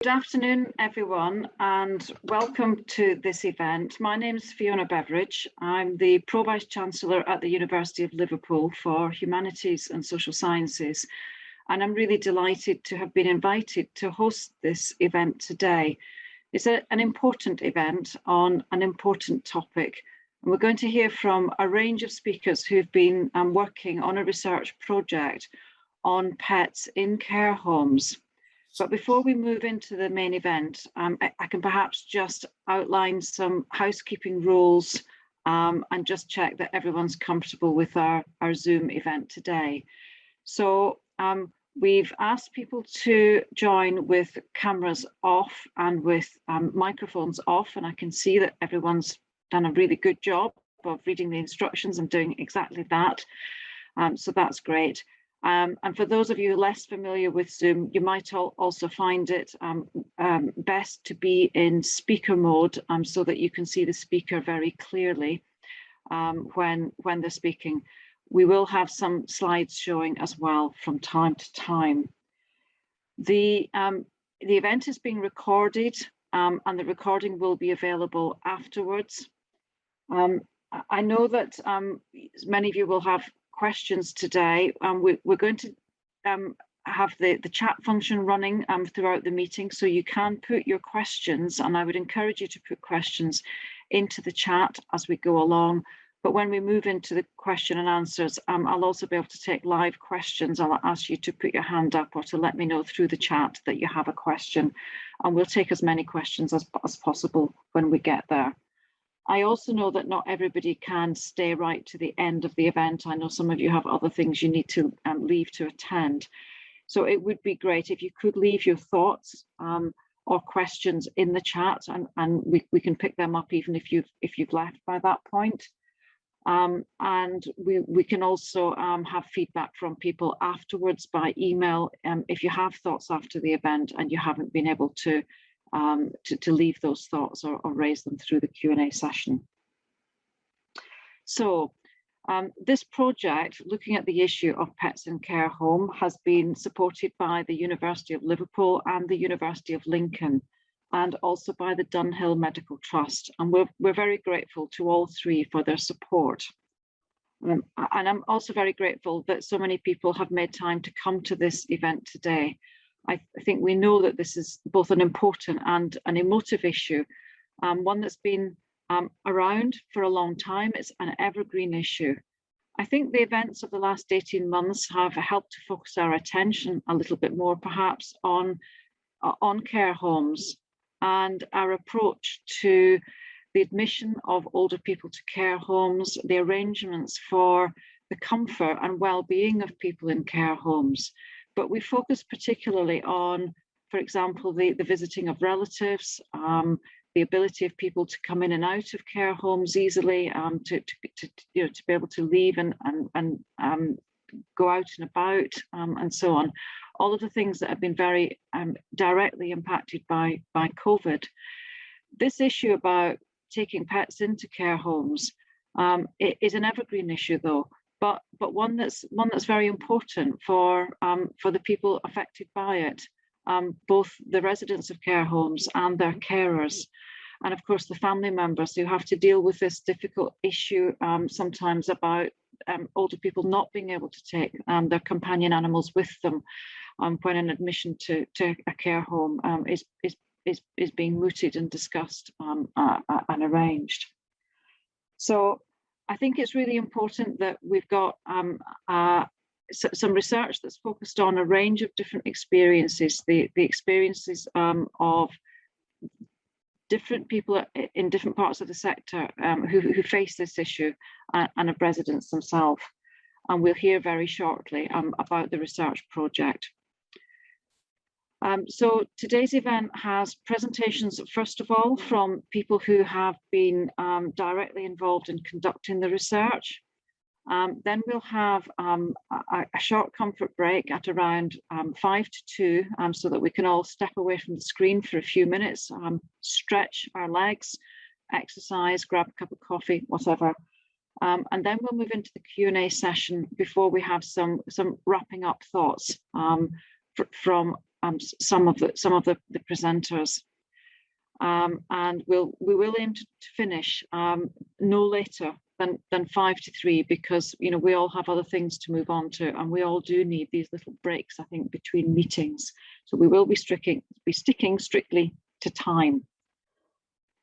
Good afternoon, everyone, and welcome to this event. My name is Fiona Beveridge. I'm the Pro Vice Chancellor at the University of Liverpool for Humanities and Social Sciences, and I'm really delighted to have been invited to host this event today. It's an important event on an important topic, and we're going to hear from a range of speakers who've been working on a research project on pets in care homes. But before we move into the main event, I can perhaps just outline some housekeeping rules and just check that everyone's comfortable with our Zoom event today. So we've asked people to join with cameras off and with microphones off, and I can see that everyone's done a really good job of reading the instructions and doing exactly that. So that's great. And for those of you less familiar with Zoom, you might also find it best to be in speaker mode so that you can see the speaker very clearly when they're speaking. We will have some slides showing as well from time to time. The event is being recorded and the recording will be available afterwards. I know that many of you will have questions today. We're going to have the chat function running throughout the meeting, so you can put your questions, and I would encourage you to put questions into the chat as we go along. But when we move into the question and answers, I'll also be able to take live questions. I'll ask you to put your hand up or to let me know through the chat that you have a question, and we'll take as many questions as possible when we get there. I also know that not everybody can stay right to the end of the event. I know some of you have other things you need to leave to attend. So it would be great if you could leave your thoughts or questions in the chat, and we can pick them up even if you've left by that point. And we can also have feedback from people afterwards by email if you have thoughts after the event and you haven't been able to leave those thoughts or raise them through the Q&A session. So this project, looking at the issue of pets in care home, has been supported by the University of Liverpool and the University of Lincoln, and also by the Dunhill Medical Trust. And we're very grateful to all three for their support. And I'm also very grateful that so many people have made time to come to this event today. I think we know that this is both an important and an emotive issue, one that's been around for a long time. It's an evergreen issue. I think the events of the last 18 months have helped to focus our attention a little bit more perhaps on care homes and our approach to the admission of older people to care homes, the arrangements for the comfort and well-being of people in care homes. But we focus particularly on, for example, the visiting of relatives, the ability of people to come in and out of care homes easily, to be able to leave and go out and about, and so on. All of the things that have been very directly impacted by COVID. This issue about taking pets into care homes is an evergreen issue, though. But one that's very important for the people affected by it, both the residents of care homes and their carers, and of course the family members who have to deal with this difficult issue sometimes about older people not being able to take their companion animals with them when an admission to a care home is being mooted and discussed and arranged. So I think it's really important that we've got some research that's focused on a range of different experiences, the experiences of different people in different parts of the sector who face this issue and of residents themselves. And we'll hear very shortly about the research project. So today's event has presentations, first of all, from people who have been directly involved in conducting the research. Then we'll have a short comfort break at around 1:55 so that we can all step away from the screen for a few minutes, stretch our legs, exercise, grab a cup of coffee, whatever. And then we'll move into the Q&A session before we have some wrapping up thoughts from some of the presenters. And we will aim to finish no later than 5 to 3, because we all have other things to move on to, and we all do need these little breaks, I think, between meetings. So we will be sticking strictly to time.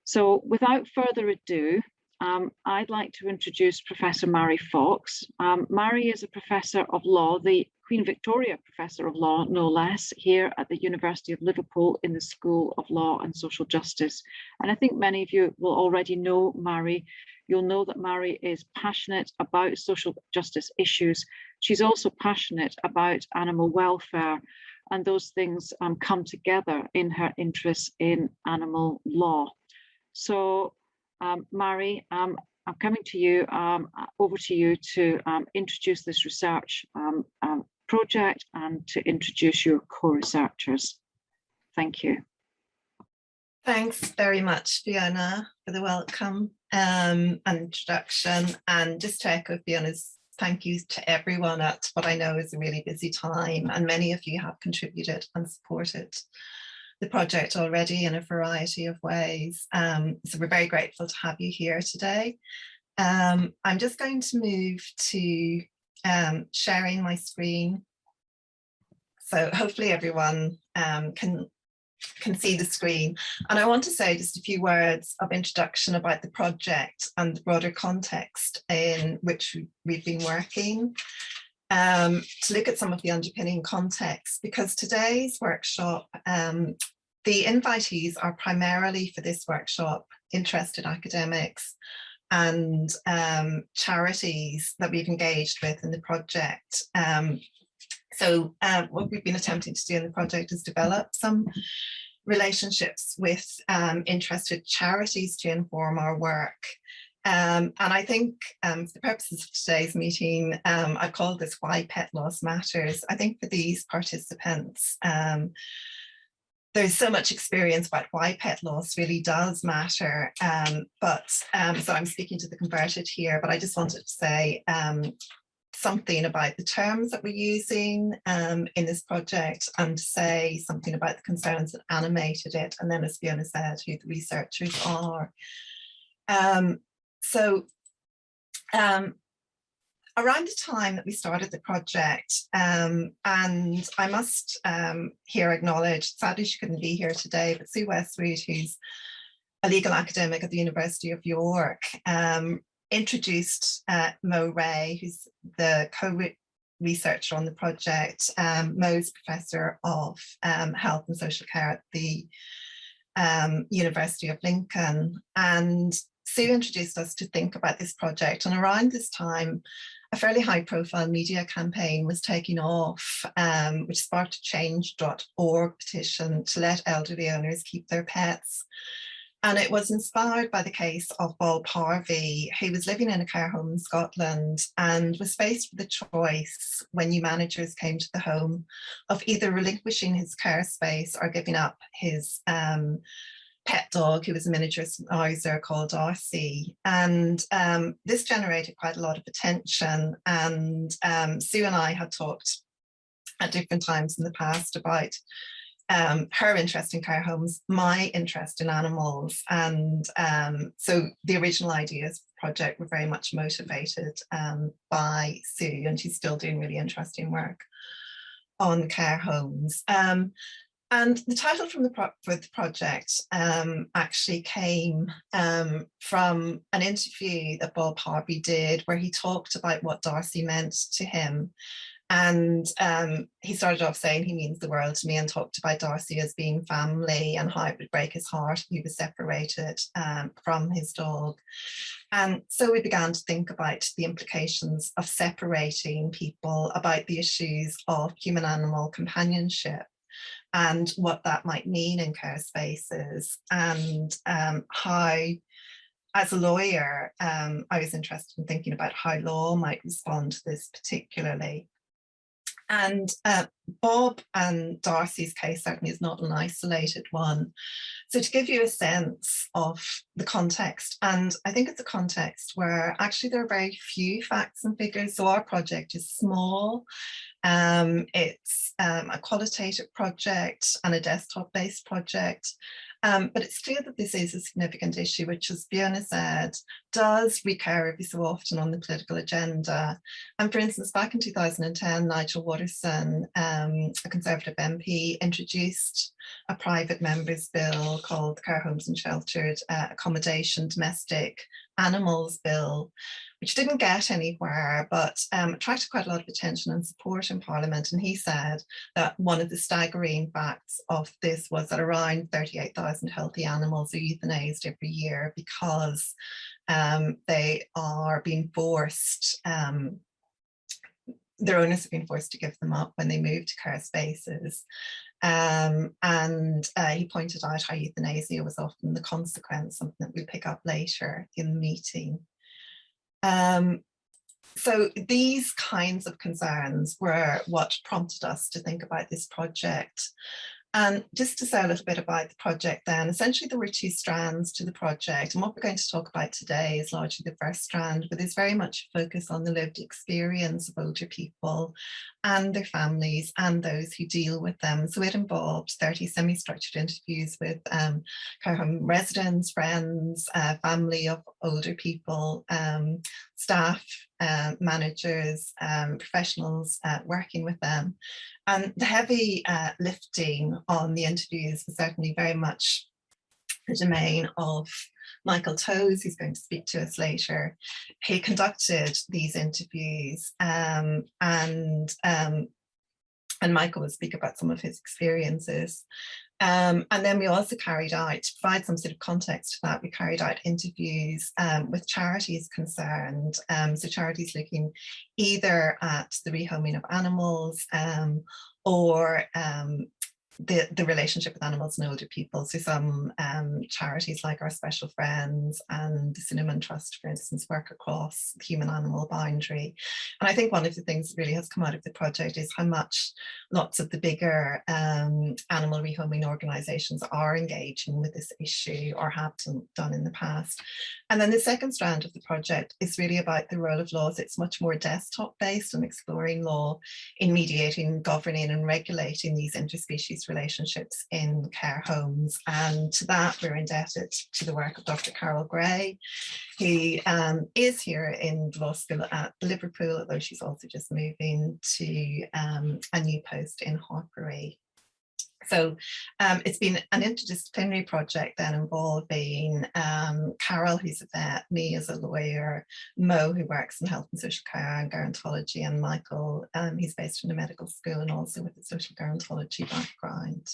So without further ado, I'd like to introduce Professor Mary Fox. Mary is a Professor of Law, the Queen Victoria Professor of Law, no less, here at the University of Liverpool in the School of Law and Social Justice. And I think many of you will already know Mary. You'll know that Mary is passionate about social justice issues. She's also passionate about animal welfare, and those things come together in her interest in animal law. So, Mary, I'm coming to you, over to you to introduce this research project and to introduce your co-researchers. Thank you. Thanks very much, Fiona, for the welcome and introduction. And just to echo Fiona's thank yous to everyone at what I know is a really busy time, and many of you have contributed and supported the project already in a variety of ways. So we're very grateful to have you here today. I'm just going to move to sharing my screen. So hopefully everyone can see the screen. And I want to say just a few words of introduction about the project and the broader context in which we've been working, to look at some of the underpinning context, because today's workshop, the invitees are primarily for this workshop interested academics and charities that we've engaged with in the project. So what we've been attempting to do in the project is develop some relationships with interested charities to inform our work. And I think for the purposes of today's meeting, I've called this Why Pet Loss Matters. I think for these participants, there's so much experience about why pet loss really does matter. So I'm speaking to the converted here, but I just wanted to say something about the terms that we're using in this project, and to say something about the concerns that animated it, and then, as Fiona said, who the researchers are. Around the time that we started the project, and I must here acknowledge, sadly she couldn't be here today, but Sue Westwood, who's a legal academic at the University of York, introduced Mo Ray, who's the co-researcher on the project. Mo's Professor of Health and Social Care at the University of Lincoln. And Sue introduced us to think about this project. And around this time, a fairly high-profile media campaign was taking off, which sparked a change.org petition to let elderly owners keep their pets. And it was inspired by the case of Paul Parvey, who was living in a care home in Scotland and was faced with the choice when new managers came to the home of either relinquishing his care space or giving up his pet dog, who was a miniature schnauzer called Darcy. And this generated quite a lot of attention. And Sue and I had talked at different times in the past about her interest in care homes, my interest in animals. And so the original ideas of the project were very much motivated by Sue, and she's still doing really interesting work on care homes. And the title for the project actually came from an interview that Bob Harvey did, where he talked about what Darcy meant to him. And he started off saying he means the world to me, and talked about Darcy as being family and how it would break his heart if he was separated from his dog. And so we began to think about the implications of separating people, about the issues of human-animal companionship, and what that might mean in care spaces, and how, as a lawyer, I was interested in thinking about how law might respond to this particularly. And Bob and Darcy's case certainly is not an isolated one. So to give you a sense of the context, and I think it's a context where actually there are very few facts and figures. So our project is small. It's a qualitative project and a desktop-based project. But it's clear that this is a significant issue, which, as Fiona said, does recur every so often on the political agenda. And for instance, back in 2010, Nigel Waterson, a Conservative MP, introduced a private member's bill called the Care Homes and Sheltered Accommodation Domestic Animals Bill, which didn't get anywhere, but attracted quite a lot of attention and support in Parliament. And he said that one of the staggering facts of this was that around 38,000 healthy animals are euthanized every year because they are being forced, their owners have been forced to give them up when they move to care spaces. And he pointed out how euthanasia was often the consequence, something that we'll pick up later in the meeting. So these kinds of concerns were what prompted us to think about this project. And just to say a little bit about the project then, essentially there were two strands to the project. And what we're going to talk about today is largely the first strand, but there's very much a focus on the lived experience of older people and their families and those who deal with them. So it involved 30 semi-structured interviews with care home residents, friends, family of older people, staff, managers, professionals working with them. And the heavy lifting on the interviews was certainly very much the domain of Michael Toes, who's going to speak to us later. He conducted these interviews and Michael will speak about some of his experiences. And then we also carried out, to provide some sort of context to that, we carried out interviews with charities concerned. So charities looking either at the rehoming of animals or the relationship with animals and older people. So some charities like Our Special Friends and the Cinnamon Trust, for instance, work across the human-animal boundary. And I think one of the things that really has come out of the project is how much lots of the bigger animal rehoming organisations are engaging with this issue or have done in the past. And then the second strand of the project is really about the role of laws. It's much more desktop-based and exploring law in mediating, governing and regulating these interspecies relationships in care homes. And to that, we're indebted to the work of Dr. Carol Gray, who is here in law school at Liverpool, although she's also just moving to a new post in Harperley. So it's been an interdisciplinary project then involving Carol, who's a vet, me as a lawyer, Mo, who works in health and social care and gerontology, and Michael, he's based in a medical school and also with a social gerontology background.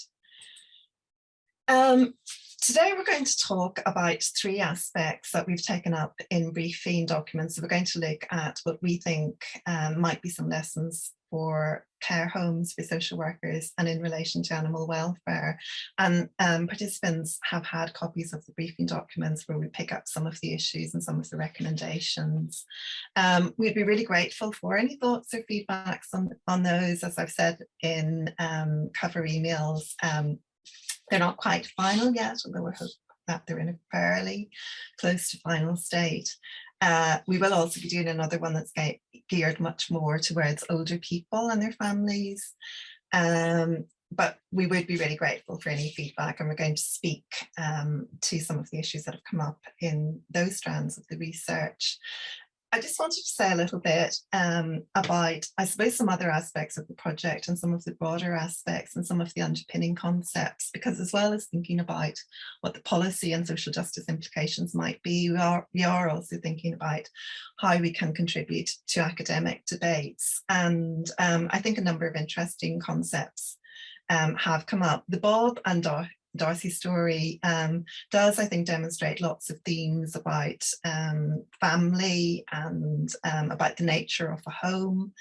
Today we're going to talk about three aspects that we've taken up in briefing documents. So we're going to look at what we think might be some lessons for care homes, for social workers, and in relation to animal welfare. And participants have had copies of the briefing documents where we pick up some of the issues and some of the recommendations. We'd be really grateful for any thoughts or feedbacks on those. As I've said in cover emails, they're not quite final yet, although we hope that they're in a fairly close to final state. We will also be doing another one that's geared much more towards older people and their families. But we would be really grateful for any feedback, and we're going to speak to some of the issues that have come up in those strands of the research. I just wanted to say a little bit about, I suppose, some other aspects of the project and some of the broader aspects and some of the underpinning concepts, because as well as thinking about what the policy and social justice implications might be, we are also thinking about how we can contribute to academic debates. And I think a number of interesting concepts have come up. The Bob and Darcy story does, I think, demonstrate lots of themes about family and about the nature of a home,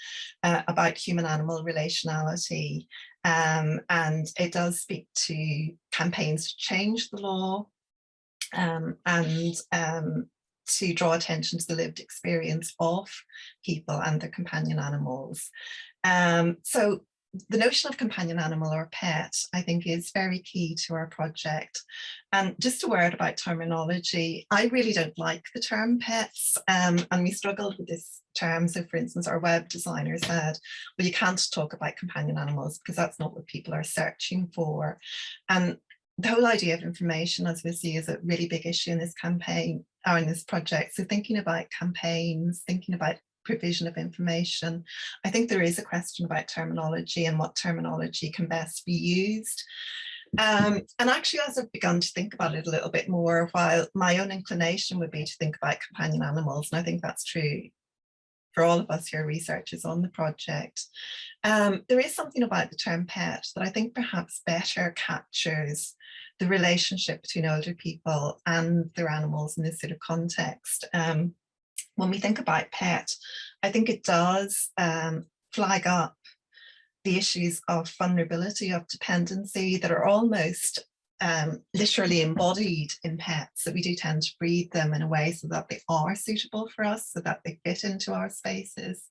about human-animal relationality, and it does speak to campaigns to change the law and to draw attention to the lived experience of people and their companion animals. So the notion of companion animal or pet, I think, is very key to our project. And just a word about terminology, I really don't like the term pets, and we struggled with this term. So for instance, our web designer said, well, you can't talk about companion animals because that's not what people are searching for. And the whole idea of information, as we see, is a really big issue in this campaign or in this project. So thinking about campaigns, thinking about provision of information, I think there is a question about terminology and what terminology can best be used. And actually, as I've begun to think about it a little bit more, while my own inclination would be to think about companion animals, and I think that's true for all of us who are researchers on the project, there is something about the term pet that I think perhaps better captures the relationship between older people and their animals in this sort of context. When we think about pet, I think it does flag up the issues of vulnerability, of dependency that are almost literally embodied in pets, that we do tend to breed them in a way so that they are suitable for us, so that they fit into our spaces.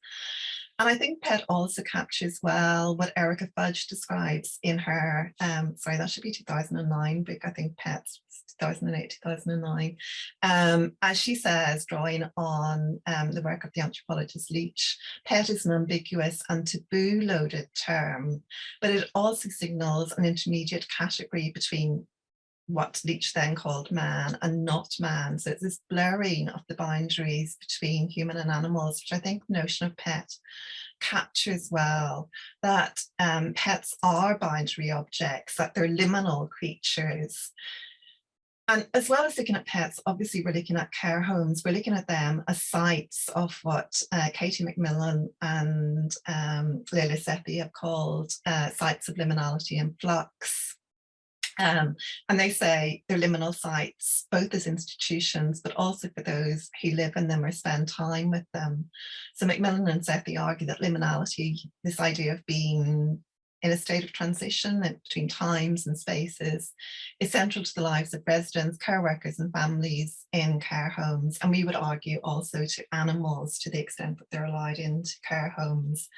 And I think pet also captures well what Erica Fudge describes in her, sorry, that should be 2009 book, I think Pets, 2008, 2009. As she says, drawing on the work of the anthropologist Leach, pet is an ambiguous and taboo-loaded term, but it also signals an intermediate category between what Leach then called man and not man. So it's this blurring of the boundaries between human and animals, which I think the notion of pet captures well, that pets are boundary objects, that they're liminal creatures. And as well as looking at pets, obviously we're looking at care homes. We're looking at them as sites of what Katie McMillan and Leila Sethi have called sites of liminality and flux. And they say they're liminal sites, both as institutions, but also for those who live in them or spend time with them. So McMillan and Sethi argue that liminality, this idea of being in a state of transition between times and spaces, is central to the lives of residents, care workers and families in care homes. And we would argue also to animals to the extent that they're allowed into care homes.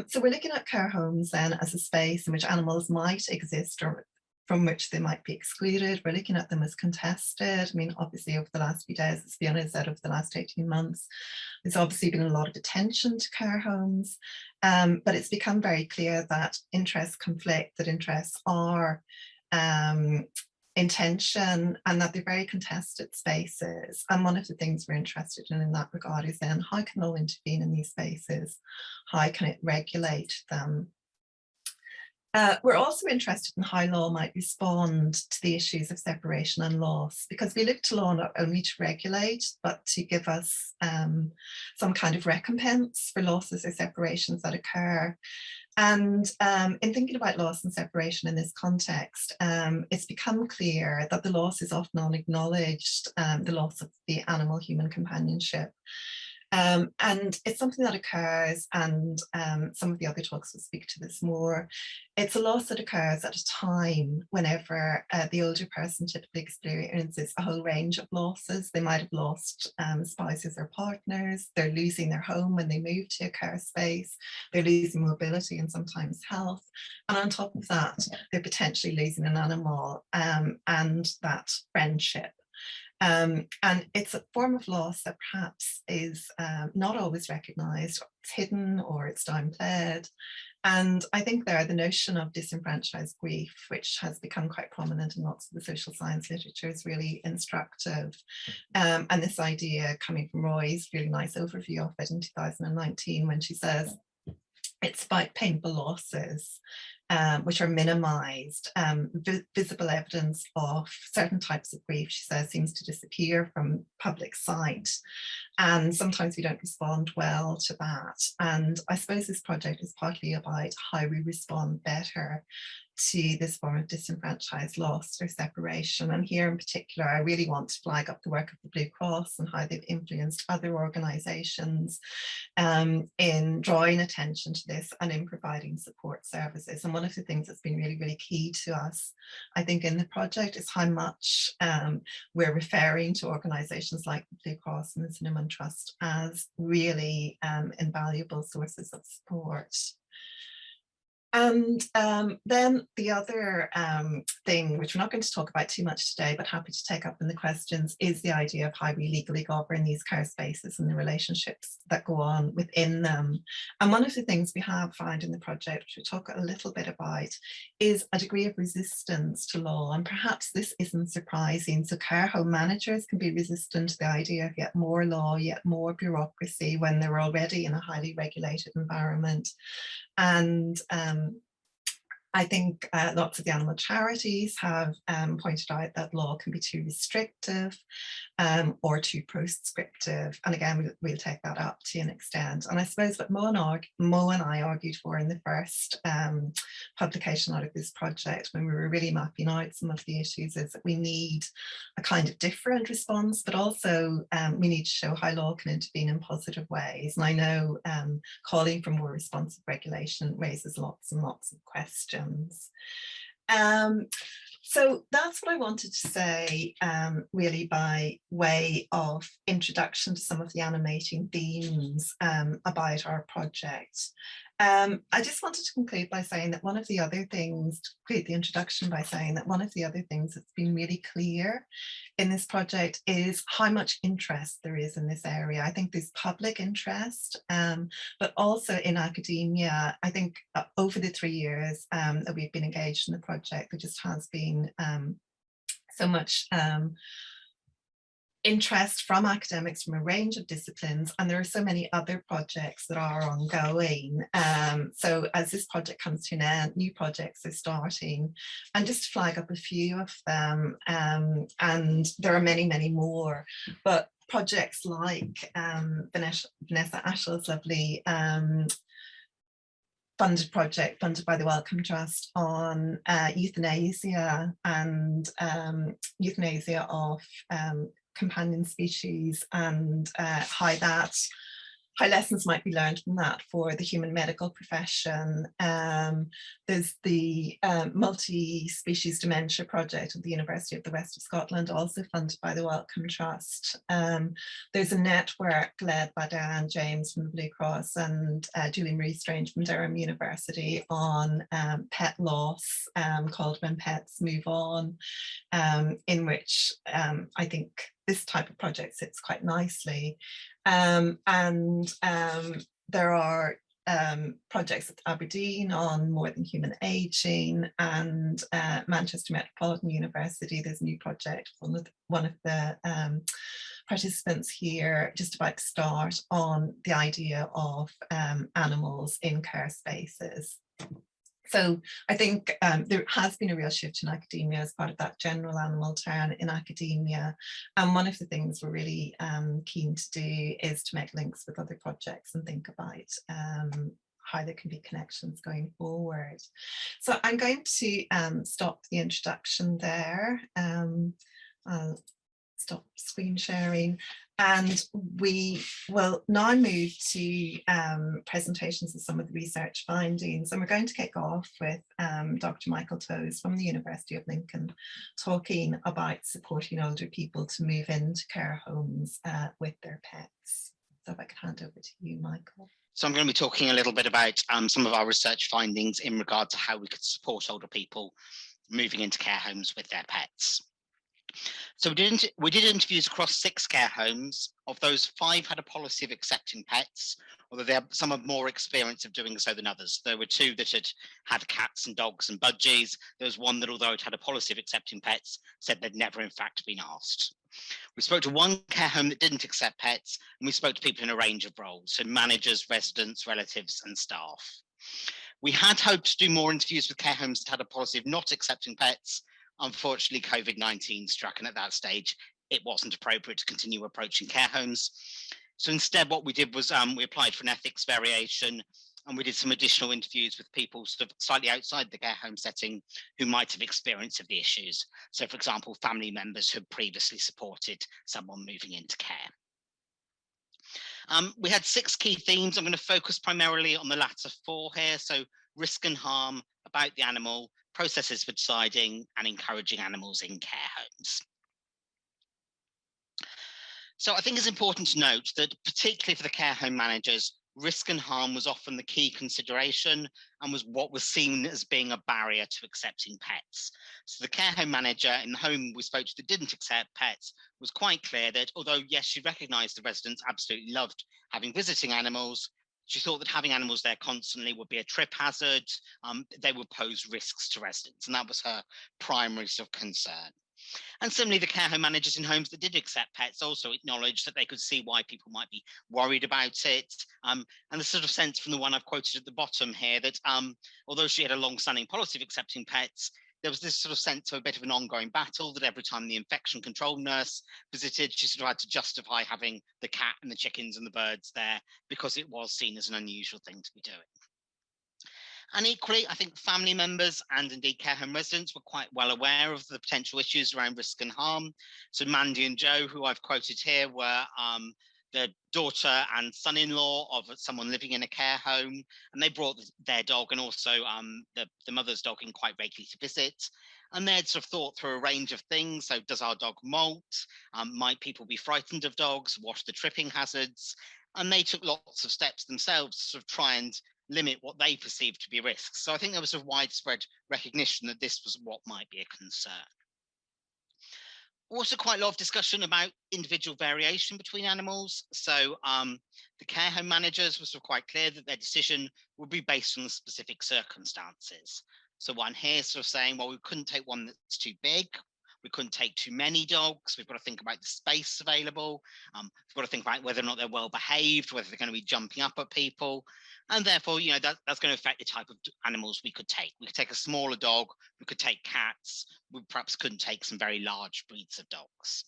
So we're looking at care homes then as a space in which animals might exist or from which they might be excluded. We're looking at them as contested. I mean, obviously over the last few days, as Fiona said, over the last 18 months, there's obviously been a lot of attention to care homes, but it's become very clear that interests conflict, that interests are in tension, and that they're very contested spaces. And one of the things we're interested in that regard is then how can law intervene in these spaces? How can it regulate them? We're also interested in how law might respond to the issues of separation and loss, because we look to law not only to regulate, but to give us some kind of recompense for losses or separations that occur. And in thinking about loss and separation in this context, it's become clear that the loss is often unacknowledged, the loss of the animal-human companionship. And it's something that occurs, and some of the other talks will speak to this more. It's a loss that occurs at a time whenever the older person typically experiences a whole range of losses. They might have lost spouses or partners, they're losing their home when they move to a care space, they're losing mobility and sometimes health. And on top of that, they're potentially losing an animal and that friendship. And it's a form of loss that perhaps is not always recognised, it's hidden or it's downplayed. And I think there the notion of disenfranchised grief, which has become quite prominent in lots of the social science literature, is really instructive. And this idea coming from Roy's really nice overview of it in 2019, when she says, it's about painful losses, which are minimised. Visible evidence of certain types of grief, she says, seems to disappear from public sight. And sometimes we don't respond well to that. And I suppose this project is partly about how we respond better to this form of disenfranchised loss or separation. And here in particular, I really want to flag up the work of the Blue Cross and how they've influenced other organisations in drawing attention to this and in providing support services. And one one of the things that's been really, really key to us, I think, in the project is how much we're referring to organisations like the Blue Cross and the Dunhill Trust as really invaluable sources of support. And then the other thing, which we're not going to talk about too much today, but happy to take up in the questions, is the idea of how we legally govern these care spaces and the relationships that go on within them. And one of the things we have found in the project, which we'll talk a little bit about, is a degree of resistance to law. And perhaps this isn't surprising. So care home managers can be resistant to the idea of yet more law, yet more bureaucracy when they're already in a highly regulated environment. And I think lots of the animal charities have pointed out that law can be too restrictive or too prescriptive. And again, we'll take that up to an extent. And I suppose what Mo and I argued for in the first publication out of this project, when we were really mapping out some of the issues, is that we need a kind of different response, but also we need to show how law can intervene in positive ways. And I know calling for more responsive regulation raises lots and lots of questions. So that's what I wanted to say, really by way of introduction to some of the animating themes about our project. I just wanted to conclude by saying that one of the other things, conclude the introduction by saying that one of the other things that's been really clear in this project is how much interest there is in this area. I think there's public interest, but also in academia. I think over the 3 years that we've been engaged in the project, there just has been so much interest from academics from a range of disciplines, and there are so many other projects that are ongoing. So as this project comes to an end, new projects are starting, and just to flag up a few of them, and there are many, many more, but projects like Vanessa Ashell's lovely funded project funded by the Wellcome Trust on euthanasia and euthanasia of companion species, and how lessons might be learned from that for the human medical profession. There's the multi-species dementia project at the University of the West of Scotland, also funded by the Wellcome Trust. There's a network led by Diane James from the Blue Cross and Julie Marie Strange from Durham University on pet loss, called When Pets Move On, in which I think this type of project sits quite nicely. And there are projects at Aberdeen on more than human aging, and Manchester Metropolitan University, there's a new project from one of the participants here just about to start on the idea of animals in care spaces. So I think there has been a real shift in academia as part of that general animal turn in academia. And one of the things we're really keen to do is to make links with other projects and think about how there can be connections going forward. So I'm going to stop the introduction there. I'll stop screen sharing. And we will now move to presentations of some of the research findings. And we're going to kick off with Dr. Michael Toes from the University of Lincoln, talking about supporting older people to move into care homes with their pets. So if I could hand over to you, Michael. So I'm going to be talking a little bit about some of our research findings in regard to how we could support older people moving into care homes with their pets. So we did interviews across 6 care homes. Of those, 5 had a policy of accepting pets, although some have more experience of doing so than others. There were 2 that had cats and dogs and budgies. There was 1 that, although it had a policy of accepting pets, said they'd never in fact been asked. We spoke to 1 care home that didn't accept pets, and we spoke to people in a range of roles, so managers, residents, relatives, and staff. We had hoped to do more interviews with care homes that had a policy of not accepting pets. Unfortunately, COVID-19 struck, and at that stage, it wasn't appropriate to continue approaching care homes. So instead, what we did was we applied for an ethics variation, and we did some additional interviews with people sort of slightly outside the care home setting who might have experience of the issues. So, for example, family members who previously supported someone moving into care. We had 6 key themes. I'm going to focus primarily on the latter 4 here. So risk and harm about the animal, processes for deciding, and encouraging animals in care homes. So I think it's important to note that, particularly for the care home managers, risk and harm was often the key consideration and was what was seen as being a barrier to accepting pets. So the care home manager in the home we spoke to that didn't accept pets was quite clear that although, yes, she recognised the residents absolutely loved having visiting animals, she thought that having animals there constantly would be a trip hazard. They would pose risks to residents, and that was her primary sort of concern. And similarly, the care home managers in homes that did accept pets also acknowledged that they could see why people might be worried about it. And the sort of sense from the one I've quoted at the bottom here that although she had a long-standing policy of accepting pets, there was this sort of sense of a bit of an ongoing battle that every time the infection control nurse visited, she sort of had to justify having the cat and the chickens and the birds there because it was seen as an unusual thing to be doing. And equally, I think family members and indeed care home residents were quite well aware of the potential issues around risk and harm. So Mandy and Joe, who I've quoted here, were the daughter and son-in-law of someone living in a care home, and they brought their dog and also the mother's dog in quite regularly to visit. And they'd sort of thought through a range of things. So does our dog molt? Might people be frightened of dogs? What are the tripping hazards? And they took lots of steps themselves to sort of try and limit what they perceived to be risks. So I think there was a widespread recognition that this was what might be a concern. Also quite a lot of discussion about individual variation between animals. So the care home managers were sort of quite clear that their decision would be based on the specific circumstances. So one here sort of saying, well, we couldn't take one that's too big. We couldn't take too many dogs. We've got to think about the space available. We've got to think about whether or not they're well behaved, whether they're going to be jumping up at people. And therefore, you know, that's going to affect the type of animals we could take. We could take a smaller dog. We could take cats. We perhaps couldn't take some very large breeds of dogs.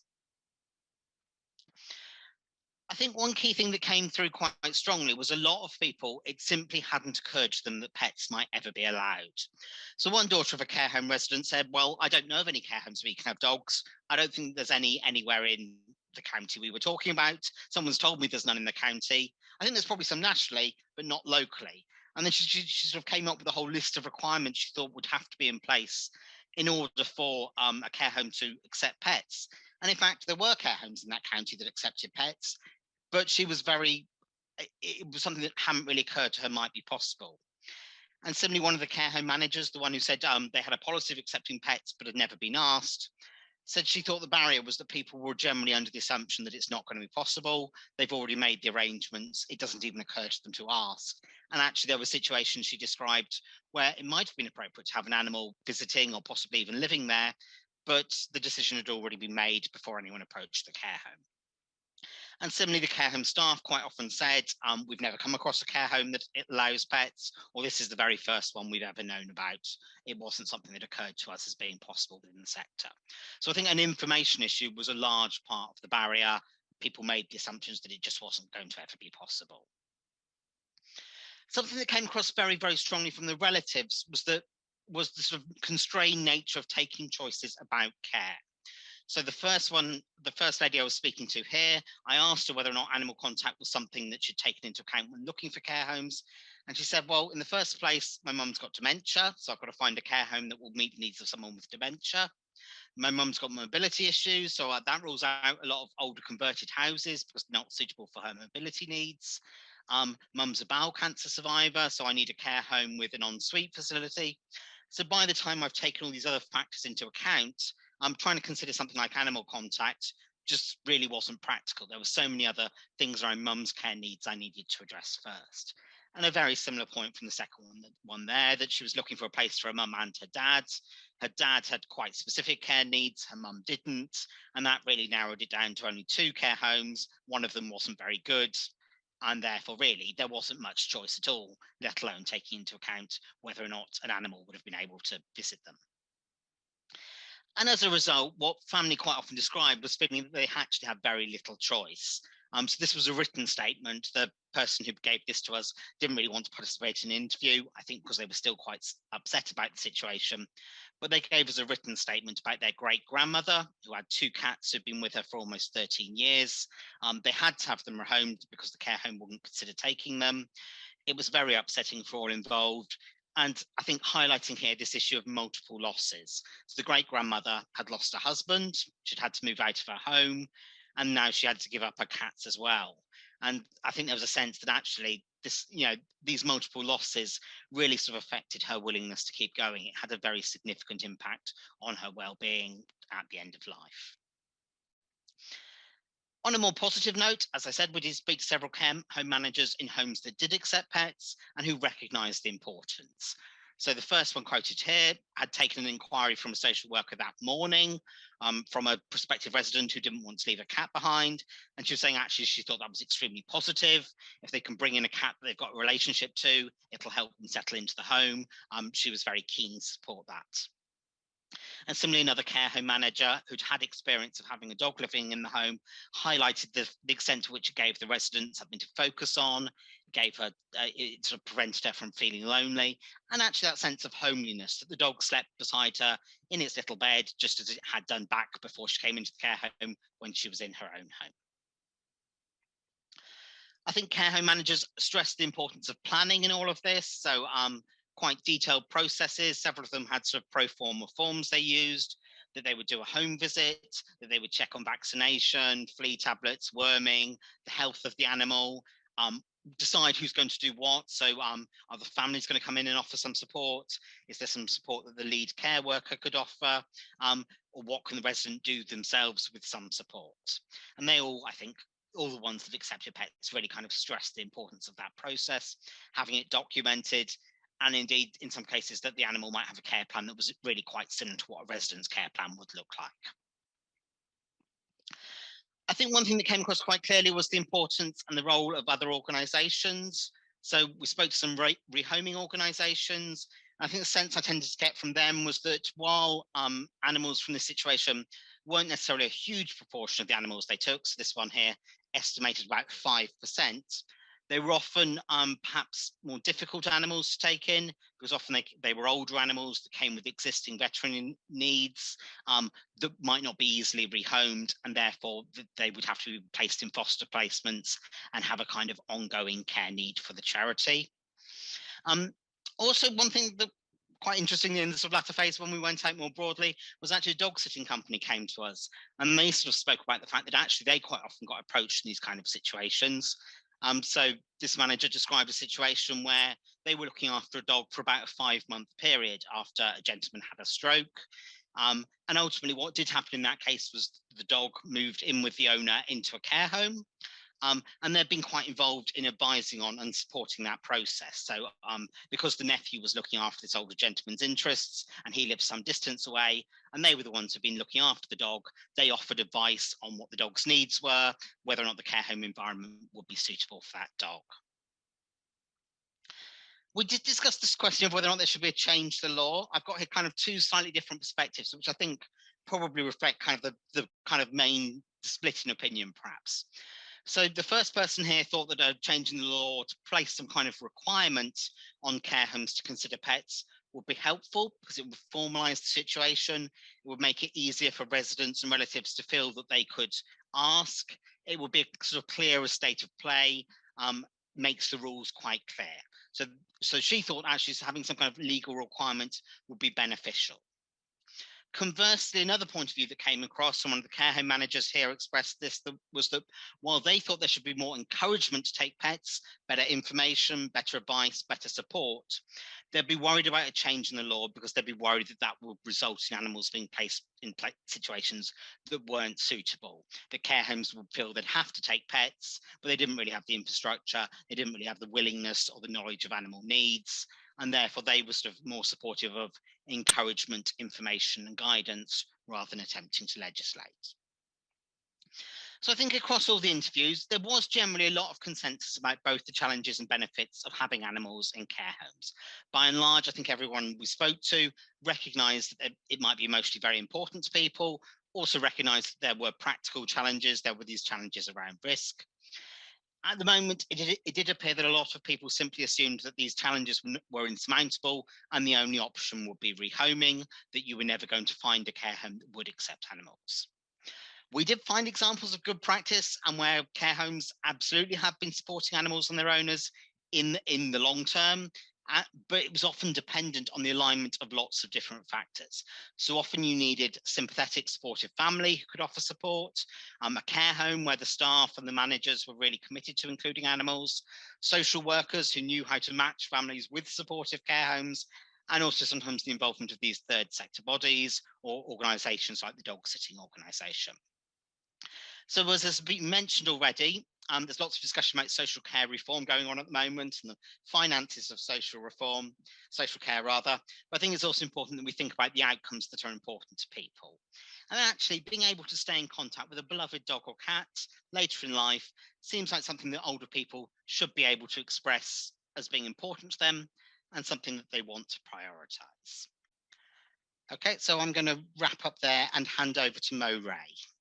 I think one key thing that came through quite strongly was a lot of people, it simply hadn't occurred to them that pets might ever be allowed. So one daughter of a care home resident said, well, I don't know of any care homes where you can have dogs. I don't think there's any anywhere in the county we were talking about. Someone's told me there's none in the county. I think there's probably some nationally, but not locally. And then she sort of came up with a whole list of requirements she thought would have to be in place in order for a care home to accept pets. And in fact, there were care homes in that county that accepted pets, but she was it was something that hadn't really occurred to her might be possible. And similarly, one of the care home managers, the one who said they had a policy of accepting pets but had never been asked, said she thought the barrier was that people were generally under the assumption that it's not going to be possible. They've already made the arrangements. It doesn't even occur to them to ask. And actually, there were situations she described where it might have been appropriate to have an animal visiting or possibly even living there, but the decision had already been made before anyone approached the care home. And similarly, the care home staff quite often said, we've never come across a care home that allows pets, or this is the very first one we've ever known about. It wasn't something that occurred to us as being possible within the sector. So I think an information issue was a large part of the barrier. People made the assumptions that it just wasn't going to ever be possible. Something that came across very, very strongly from the relatives was the sort of constrained nature of taking choices about care. So the first lady I was speaking to here, I asked her whether or not animal contact was something that she'd taken into account when looking for care homes. And she said, well, in the first place, my mum's got dementia, so I've got to find a care home that will meet the needs of someone with dementia. My mum's got mobility issues, so that rules out a lot of older converted houses because they're not suitable for her mobility needs. Mum's a bowel cancer survivor, so I need a care home with an ensuite facility. So by the time I've taken all these other factors into account, I'm trying to consider something like animal contact just really wasn't practical. There were so many other things around mum's care needs I needed to address first. And a very similar point from the second one there, that she was looking for a place for her mum and her dad. Her dad had quite specific care needs, her mum didn't, and that really narrowed it down to only 2 care homes. One of them wasn't very good, and therefore really there wasn't much choice at all, let alone taking into account whether or not an animal would have been able to visit them. And as a result, what family quite often described was feeling that they actually had very little choice. So this was a written statement. The person who gave this to us didn't really want to participate in an interview, I think because they were still quite upset about the situation. But they gave us a written statement about their great-grandmother, who had 2 cats who'd been with her for almost 13 years. They had to have them rehomed because the care home wouldn't consider taking them. It was very upsetting for all involved. And I think highlighting here this issue of multiple losses. So the great grandmother had lost her husband, she'd had to move out of her home, and now she had to give up her cats as well. And I think there was a sense that actually this, these multiple losses really sort of affected her willingness to keep going. It had a very significant impact on her well-being at the end of life. On a more positive note, as I said, we did speak to several care home managers in homes that did accept pets and who recognised the importance. So the first one quoted here had taken an inquiry from a social worker that morning from a prospective resident who didn't want to leave a cat behind. And she was saying actually she thought that was extremely positive. If they can bring in a cat that they've got a relationship to, it'll help them settle into the home. She was very keen to support that. And similarly, another care home manager who'd had experience of having a dog living in the home highlighted the extent to which it gave the residents something to focus on, gave her, it sort of prevented her from feeling lonely, and actually that sense of homeliness, that the dog slept beside her in its little bed, just as it had done back before she came into the care home when she was in her own home. I think care home managers stressed the importance of planning in all of this. So quite detailed processes. Several of them had sort of pro forma forms they used, that they would do a home visit, that they would check on vaccination, flea tablets, worming, the health of the animal, decide who's going to do what. So are the families going to come in and offer some support? Is there some support that the lead care worker could offer? Or what can the resident do themselves with some support? And they all, I think, all the ones that accepted pets really kind of stressed the importance of that process, having it documented, and indeed, in some cases, that the animal might have a care plan that was really quite similar to what a resident's care plan would look like. I think one thing that came across quite clearly was the importance and the role of other organisations. So we spoke to some rehoming organisations. I think the sense I tended to get from them was that while animals from this situation weren't necessarily a huge proportion of the animals they took, so this one here estimated about 5%, they were often perhaps more difficult animals to take in, because often they were older animals that came with existing veterinary needs that might not be easily rehomed, and therefore they would have to be placed in foster placements and have a kind of ongoing care need for the charity. Also, one thing that quite interesting in the sort of latter phase when we went out more broadly was actually a dog sitting company came to us, and they sort of spoke about the fact that actually they quite often got approached in these kind of situations. So this manager described a situation where they were looking after a dog for about a 5-month period after a gentleman had a stroke. And ultimately what did happen in that case was the dog moved in with the owner into a care home. And they've been quite involved in advising on and supporting that process. So because the nephew was looking after this older gentleman's interests and he lived some distance away, and they were the ones who've been looking after the dog, they offered advice on what the dog's needs were, whether or not the care home environment would be suitable for that dog. We did discuss this question of whether or not there should be a change to the law. I've got here kind of two slightly different perspectives, which I think probably reflect kind of the kind of main split in opinion, perhaps. So the first person here thought that a change in the law to place some kind of requirement on care homes to consider pets would be helpful, because it would formalise the situation. It would make it easier for residents and relatives to feel that they could ask. It would be a sort of clearer state of play, makes the rules quite clear. So she thought actually having some kind of legal requirement would be beneficial. Conversely, another point of view that came across, and one of the care home managers here expressed this, was that while they thought there should be more encouragement to take pets, better information, better advice, better support, they'd be worried about a change in the law because they'd be worried that that would result in animals being placed in situations that weren't suitable. The care homes would feel they'd have to take pets, but they didn't really have the infrastructure, they didn't really have the willingness or the knowledge of animal needs, and therefore they were sort of more supportive of encouragement, information and guidance rather than attempting to legislate. So I think across all the interviews, there was generally a lot of consensus about both the challenges and benefits of having animals in care homes. By and large, I think everyone we spoke to recognised that it might be emotionally very important to people, also recognised that there were practical challenges, there were these challenges around risk. At the moment, it did appear that a lot of people simply assumed that these challenges were insurmountable and the only option would be rehoming, that you were never going to find a care home that would accept animals. We did find examples of good practice and where care homes absolutely have been supporting animals and their owners in the long term. but it was often dependent on the alignment of lots of different factors. So often you needed a sympathetic, supportive family who could offer support, a care home where the staff and the managers were really committed to including animals, social workers who knew how to match families with supportive care homes, and also sometimes the involvement of these third sector bodies or organisations like the dog sitting organisation. So as has been mentioned already, there's lots of discussion about social care reform going on at the moment and the finances of social care rather. But I think it's also important that we think about the outcomes that are important to people. And actually being able to stay in contact with a beloved dog or cat later in life seems like something that older people should be able to express as being important to them and something that they want to prioritise. Okay, so I'm going to wrap up there and hand over to Mo Ray.